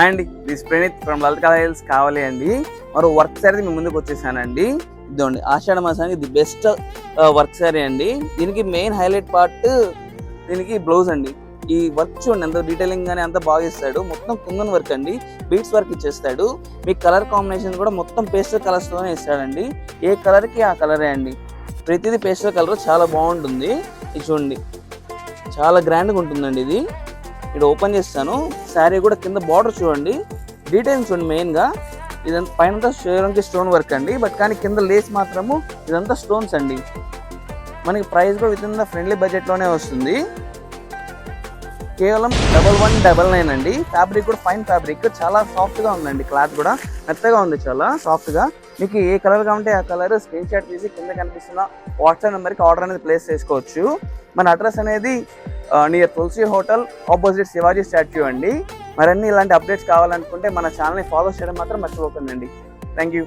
And this Praneeth from లలిత కళా hills కావాలి అండి. మరో వర్క్ శారీ మీ ముందుకు వచ్చేసానండి. ఇదండి ఆషాఢ మాసానికి ది బెస్ట్ వర్క్ శారీ అండి. దీనికి మెయిన్ హైలైట్ పార్ట్ దీనికి బ్లౌజ్ అండి. ఈ వర్క్ చూడండి ఎంత డీటెయిలింగ్ గానీ అంత బాగా ఇస్తాడు. మొత్తం కుందన్ వర్క్ అండి, బీట్స్ వర్క్ ఇచ్చేస్తాడు. మీ కలర్ కాంబినేషన్ కూడా మొత్తం పేస్టల్ కలర్స్ తోనే ఇస్తాడండి. ఏ కలర్ కి ఆ కలరే అండి. ప్రతిదీ పేస్టల్ కలర్ చాలా బాగుంటుంది. ఇది చూడండి చాలా గ్రాండ్గా ఉంటుందండి. ఇది ఇక్కడ ఓపెన్ చేస్తాను. శారీ కూడా కింద బార్డర్ చూడండి, డీటెయిల్స్ చూడండి. మెయిన్గా ఇదంతా పైన షేరంకి స్టోన్ వర్క్ అండి, బట్ కానీ కింద లేస్ మాత్రము ఇదంతా స్టోన్స్ అండి. మనకి ప్రైస్ కూడా విత్ ఇన్ ద ఫ్రెండ్లీ బడ్జెట్లోనే వస్తుంది. కేవలం 1199 అండి. ఫ్యాబ్రిక్ కూడా ఫైన్ ఫ్యాబ్రిక్, చాలా సాఫ్ట్గా ఉందండి. క్లాత్ కూడా మెత్తగా ఉంది, చాలా సాఫ్ట్గా. మీకు ఏ కలర్ కావాలంటే ఆ కలర్ స్క్రీన్ షాట్ తీసి కింద కనిపిస్తున్న వాట్సాప్ నెంబర్కి ఆర్డర్ అనేది ప్లేస్ చేసుకోవచ్చు. మన అడ్రస్ అనేది నియర్ తులసి హోటల్ ఆపోజిట్ శివాజీ స్టాచ్యూ అండి. మరన్నీ ఇలాంటి అప్డేట్స్ కావాలనుకుంటే మన ఛానల్ని ఫాలో చేయడం మాత్రం మర్చిపోకండి. Thank you.